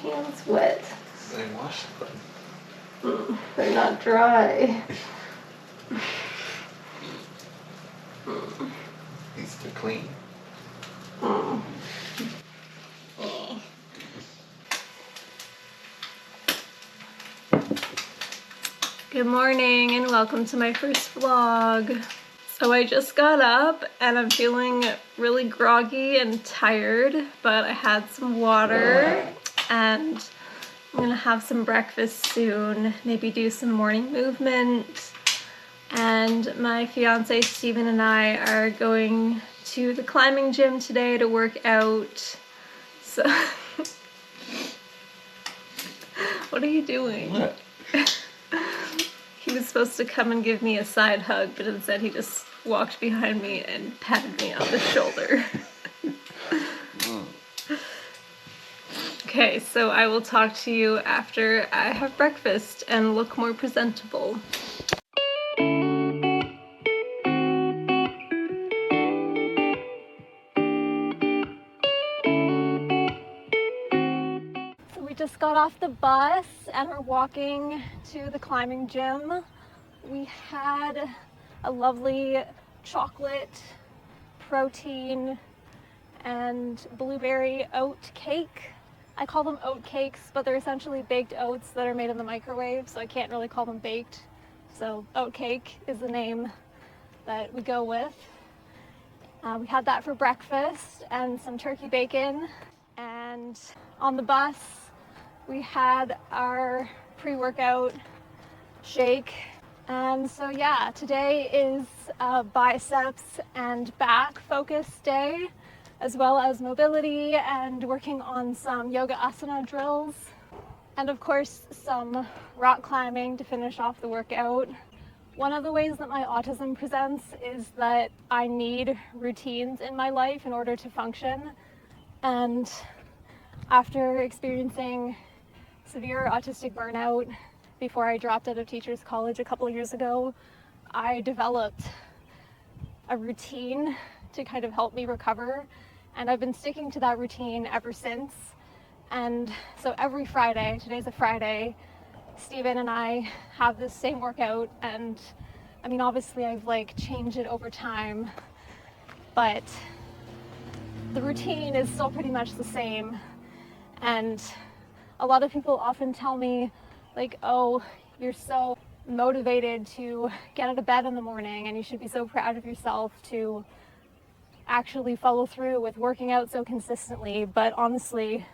hands wet. They wash them. They're not dry. These are clean. Good morning and welcome to my first vlog. So I just got up and I'm feeling really groggy and tired, but I had some water and I'm gonna have some breakfast soon, maybe do some morning movement. And my fiance Steven and I are going to the climbing gym today to work out. So what are you doing? What? He was supposed to come and give me a side hug, but instead he just walked behind me and patted me on the shoulder. Okay, so I will talk to you after I have breakfast and look more presentable. We just got off the bus and we're walking to the climbing gym. We had a lovely chocolate, protein, and blueberry oat cake. I call them oat cakes, but they're essentially baked oats that are made in the microwave, so I can't really call them baked. So oat cake is the name that we go with. We had that for breakfast and some turkey bacon. And on the bus, we had our pre-workout shake. And so yeah, today is a biceps and back focus day, as well as mobility and working on some yoga asana drills. And of course, some rock climbing to finish off the workout. One of the ways that my autism presents is that I need routines in my life in order to function. And after experiencing severe autistic burnout before I dropped out of teachers college a couple of years ago, I developed a routine to kind of help me recover, and I've been sticking to that routine ever since. And so every Friday, today's a Friday, Steven and I have this same workout, and I mean obviously I've like changed it over time, but the routine is still pretty much the same. And a lot of people often tell me like, oh, you're so motivated to get out of bed in the morning and you should be so proud of yourself to actually follow through with working out so consistently. But honestly,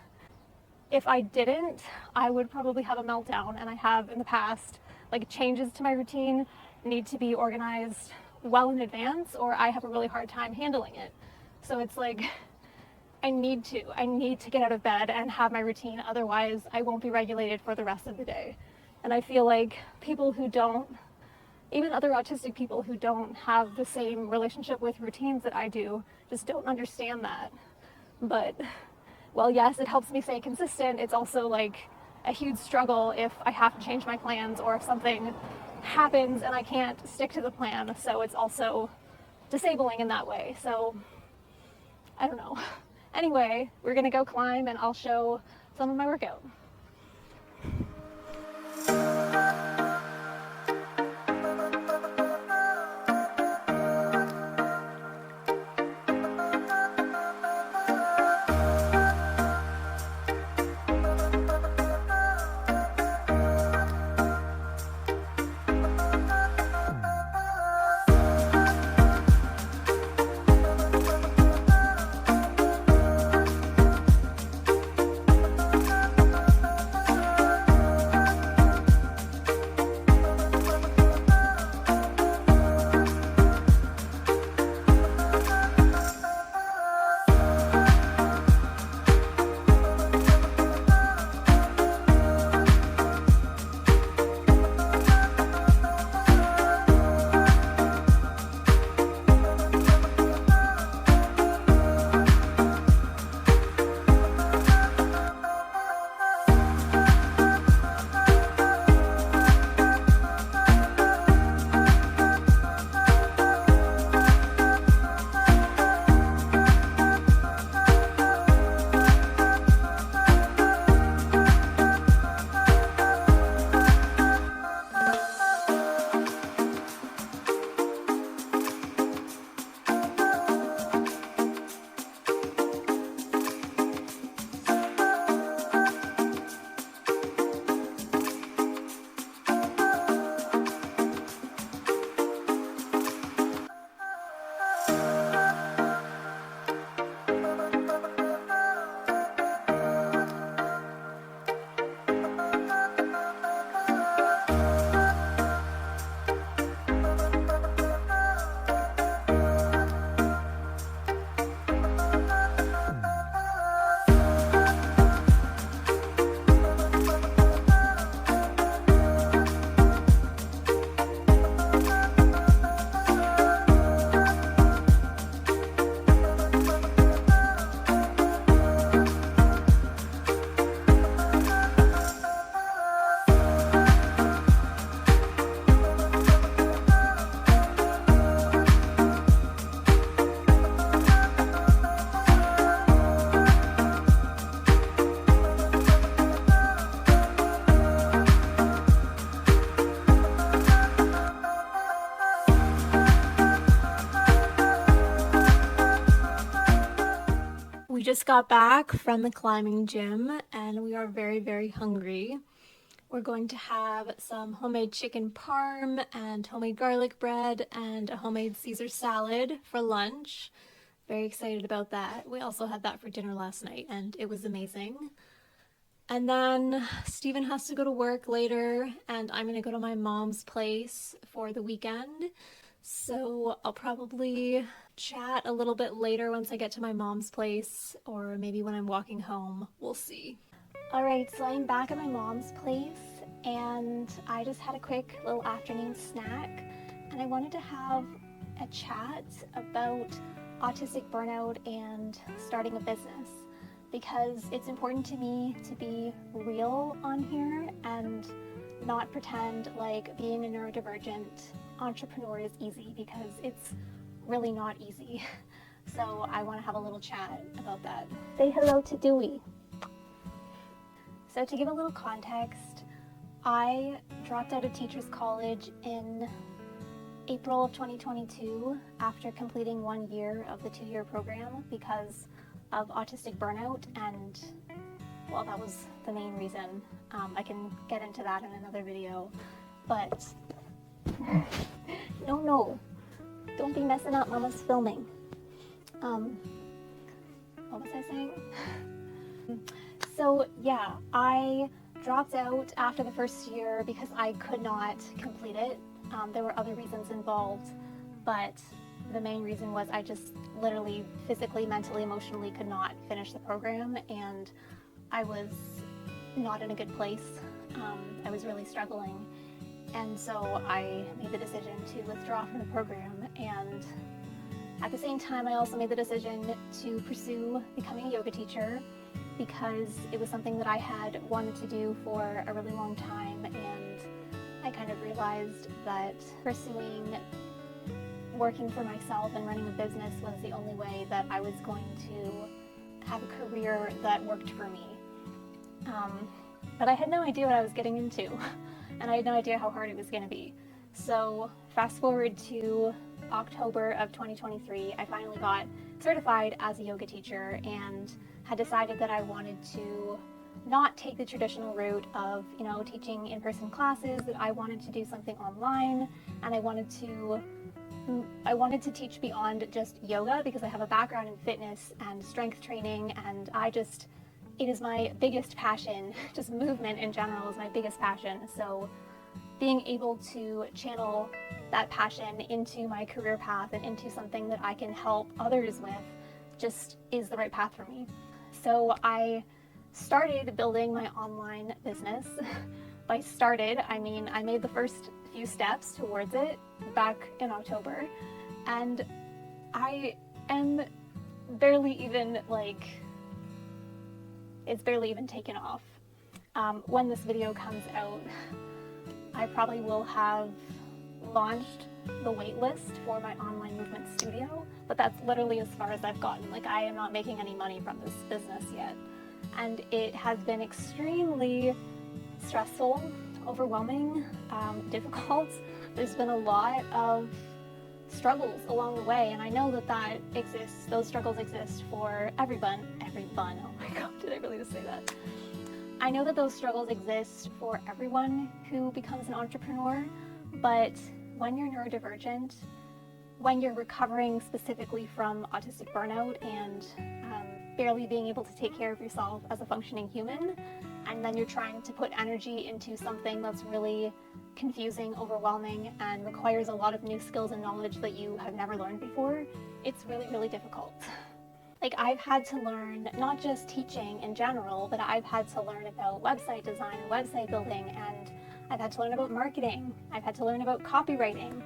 if I didn't, I would probably have a meltdown, and I have in the past. Like, changes to my routine need to be organized well in advance, or I have a really hard time handling it. So it's like, I need to get out of bed and have my routine, otherwise I won't be regulated for the rest of the day. And I feel like people who don't, even other autistic people who don't have the same relationship with routines that I do, just don't understand that. But, well, yes, it helps me stay consistent. It's also like a huge struggle if I have to change my plans or if something happens and I can't stick to the plan. So it's also disabling in that way. So, I don't know. Anyway, we're gonna go climb and I'll show some of my workout. We just got back from the climbing gym and we are very, very hungry. We're going to have some homemade chicken parm and homemade garlic bread and a homemade Caesar salad for lunch. Very excited about that. We also had that for dinner last night and it was amazing. And then Steven has to go to work later and I'm gonna go to my mom's place for the weekend. So I'll probably chat a little bit later once I get to my mom's place, or maybe when I'm walking home, we'll see. Alright, so I'm back at my mom's place and I just had a quick little afternoon snack and I wanted to have a chat about autistic burnout and starting a business because it's important to me to be real on here and not pretend like being a neurodivergent entrepreneur is easy, because it's really not easy. So I want to have a little chat about that. Say hello to Dewey. So to give a little context, I dropped out of teachers college in April of 2022 after completing 1 year of the 2-year program because of autistic burnout, and well, that was the main reason. I can get into that in another video, but no, don't be messing up, Mama's filming. What was I saying? So yeah, I dropped out after the first year because I could not complete it. There were other reasons involved, but the main reason was I just literally physically, mentally, emotionally could not finish the program, and I was not in a good place. I was really struggling, and so I made the decision to withdraw from the program. And at the same time, I also made the decision to pursue becoming a yoga teacher because it was something that I had wanted to do for a really long time, and I kind of realized that pursuing working for myself and running a business was the only way that I was going to have a career that worked for me. But I had no idea what I was getting into, and I had no idea how hard it was going to be. So fast forward to October of 2023, I finally got certified as a yoga teacher and had decided that I wanted to not take the traditional route of, teaching in-person classes, that I wanted to do something online, and I wanted to teach beyond just yoga because I have a background in fitness and strength training, and it is my biggest passion. Just movement in general is my biggest passion. So being able to channel that passion into my career path and into something that I can help others with just is the right path for me. So I started building my online business. By started, I mean I made the first few steps towards it back in October, and I am barely even it's barely even taken off. When this video comes out, I probably will have launched the waitlist for my online movement studio, but that's literally as far as I've gotten. I am not making any money from this business yet, and it has been extremely stressful, overwhelming, difficult. There's been a lot of struggles along the way, and I know that exists. Those struggles exist for everyone. Oh my god, did I really just say that? I know that those struggles exist for everyone who becomes an entrepreneur, but when you're neurodivergent, when you're recovering specifically from autistic burnout and barely being able to take care of yourself as a functioning human, and then you're trying to put energy into something that's really confusing, overwhelming, and requires a lot of new skills and knowledge that you have never learned before, it's really, really difficult. I've had to learn not just teaching in general, but I've had to learn about website design and website building, and I've had to learn about marketing. I've had to learn about copywriting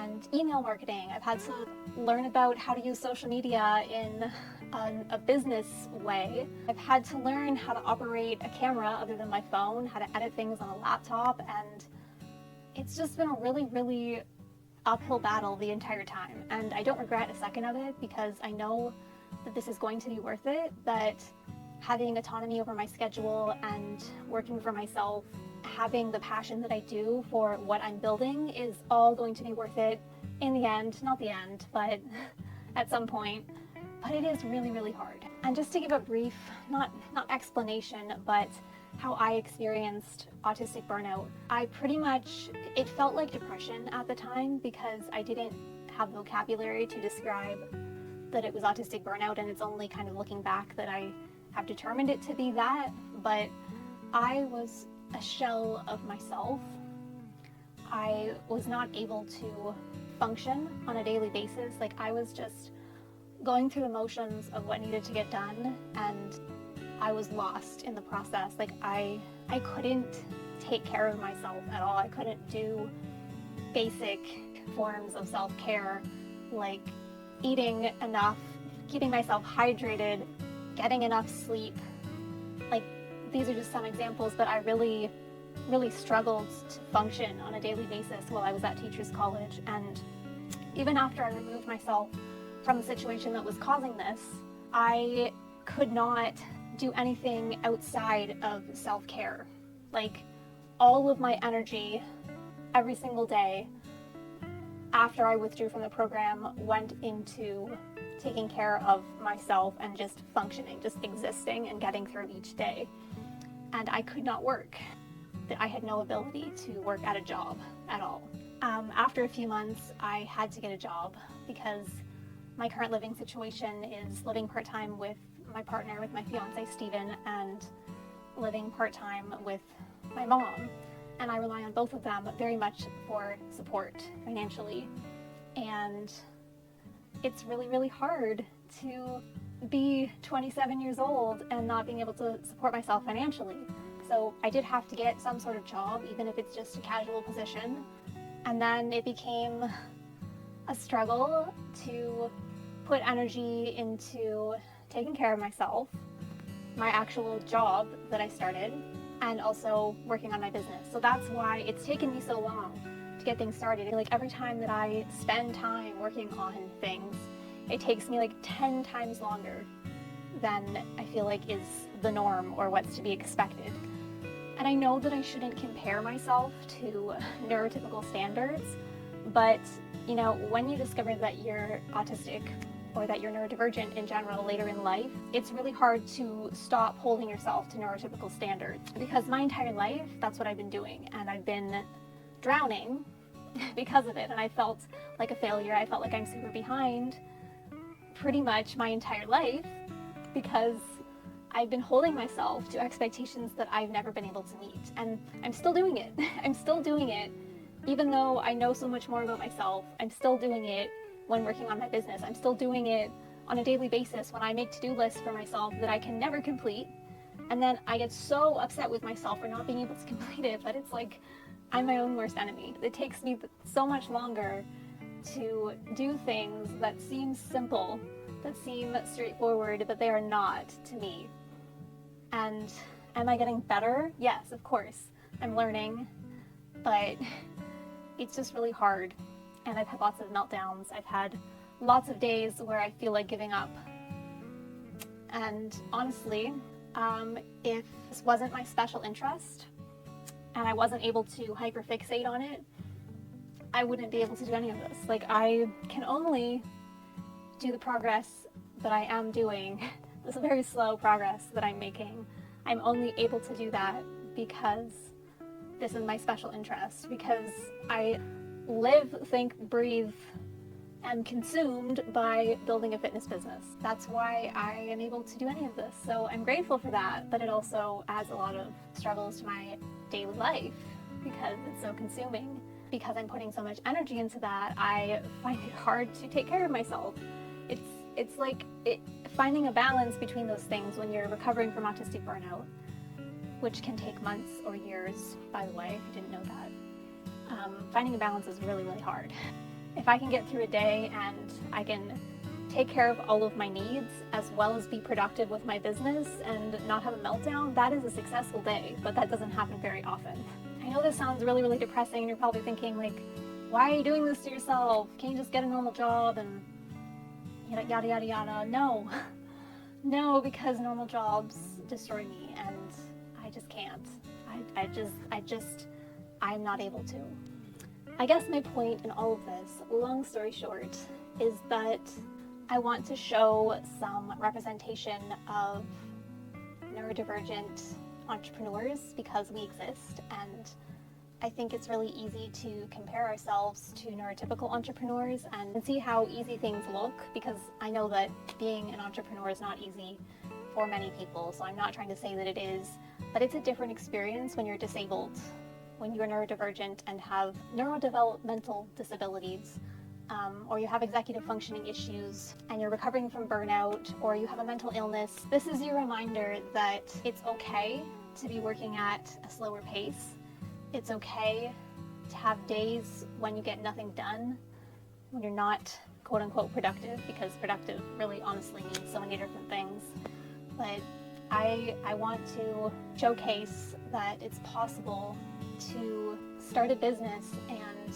and email marketing. I've had to learn about how to use social media in a business way. I've had to learn how to operate a camera other than my phone, how to edit things on a laptop, and it's just been a really, really uphill battle the entire time. And I don't regret a second of it because I know that this is going to be worth it, that having autonomy over my schedule and working for myself, having the passion that I do for what I'm building is all going to be worth it in the end. Not the end, but at some point. but it is really, really hard. And just to give a brief, not explanation, but how I experienced autistic burnout, it felt like depression at the time because I didn't have vocabulary to describe that it was autistic burnout, and it's only kind of looking back that I have determined it to be that. But I was a shell of myself. I was not able to function on a daily basis. Like, I was just going through the motions of what needed to get done, and I was lost in the process. Like, I couldn't take care of myself at all. I couldn't do basic forms of self-care, like eating enough, keeping myself hydrated, getting enough sleep. Like, these are just some examples, but I really struggled to function on a daily basis while I was at Teachers College. And even after I removed myself from the situation that was causing this, I could not do anything outside of self-care. Like, all of my energy every single day after I withdrew from the program went into taking care of myself and just functioning, just existing and getting through each day. And I could not work. I had no ability to work at a job at all. After a few months, I had to get a job because my current living situation is living part-time with my partner, with my fiance Steven, and living part-time with my mom. And I rely on both of them very much for support financially. And it's really, really hard to be 27 years old and not being able to support myself financially. So I did have to get some sort of job, even if it's just a casual position. And then it became a struggle to put energy into taking care of myself, my actual job that I started, and also working on my business. So that's why it's taken me so long to get things started. Like, every time that I spend time working on things, it takes me like 10 times longer than I feel like is the norm or what's to be expected. And I know that I shouldn't compare myself to neurotypical standards, but you know, when you discover that you're autistic or that you're neurodivergent in general later in life, it's really hard to stop holding yourself to neurotypical standards. Because my entire life, that's what I've been doing, and I've been drowning because of it, and I felt like a failure. I felt like I'm super behind pretty much my entire life because I've been holding myself to expectations that I've never been able to meet. And I'm still doing it. I'm still doing it. Even though I know so much more about myself, I'm still doing it when working on my business. I'm still doing it on a daily basis when I make to-do lists for myself that I can never complete. And then I get so upset with myself for not being able to complete it that it's like I'm my own worst enemy. It takes me so much longer to do things that seem simple, that seem straightforward, but they are not to me. And am I getting better? Yes, of course. I'm learning, but it's just really hard. And I've had lots of meltdowns. I've had lots of days where I feel like giving up. And honestly, if this wasn't my special interest and I wasn't able to hyperfixate on it, I wouldn't be able to do any of this. Like, I can only do the progress that I am doing, this very slow progress that I'm making. I'm only able to do that because this is my special interest, because I live, think, breathe, am consumed by building a fitness business. That's why I am able to do any of this. So I'm grateful for that, but it also adds a lot of struggles to my daily life because it's so consuming. Because I'm putting so much energy into that, I find it hard to take care of myself. It's like finding a balance between those things when you're recovering from autistic burnout, which can take months or years, by the way, if you didn't know that. Finding a balance is really, really hard. If I can get through a day and I can take care of all of my needs as well as be productive with my business and not have a meltdown, that is a successful day, but that doesn't happen very often. I know this sounds really, really depressing, and you're probably thinking, like, why are you doing this to yourself? Can't you just get a normal job and yada, yada, yada? No. No, because normal jobs destroy me, and I just can't. I'm not able to. I guess my point in all of this, long story short, is that I want to show some representation of neurodivergent entrepreneurs because we exist, and I think it's really easy to compare ourselves to neurotypical entrepreneurs and see how easy things look, because I know that being an entrepreneur is not easy for many people, so I'm not trying to say that it is, but it's a different experience when you're disabled, when you're neurodivergent and have neurodevelopmental disabilities, or you have executive functioning issues and you're recovering from burnout, or you have a mental illness. This is your reminder that it's okay to be working at a slower pace. It's okay to have days when you get nothing done, when you're not quote unquote productive, because productive really honestly means so many different things. But I want to showcase that it's possible to start a business and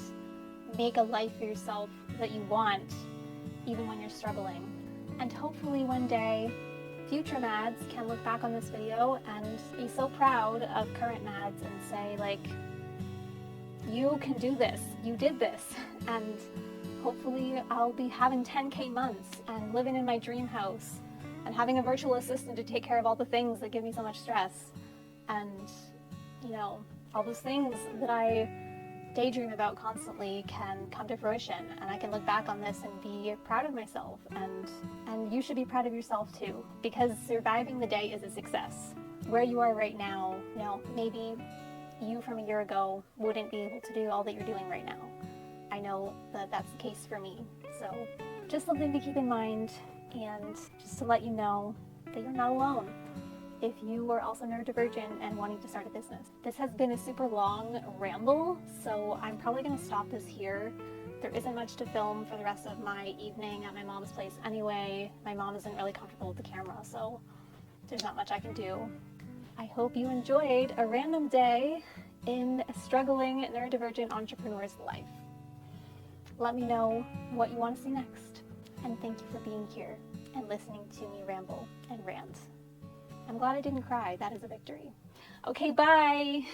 make a life for yourself that you want, even when you're struggling. And hopefully one day, future Mads can look back on this video and be so proud of current Mads and say, like, you can do this, you did this. And hopefully I'll be having 10K months and living in my dream house and having a virtual assistant to take care of all the things that give me so much stress. And, you know, all those things that I daydream about constantly can come to fruition, and I can look back on this and be proud of myself, and you should be proud of yourself too, because surviving the day is a success. Where you are right now, you know, maybe you from a year ago wouldn't be able to do all that you're doing right now. I know that that's the case for me, so just something to keep in mind, and just to let you know that you're not alone if you are also neurodivergent and wanting to start a business. This has been a super long ramble, so I'm probably going to stop this here. There isn't much to film for the rest of my evening at my mom's place anyway. My mom isn't really comfortable with the camera, so there's not much I can do. I hope you enjoyed a random day in a struggling neurodivergent entrepreneur's life. Let me know what you want to see next, and thank you for being here and listening to me ramble and rant. I'm glad I didn't cry. That is a victory. Okay, bye.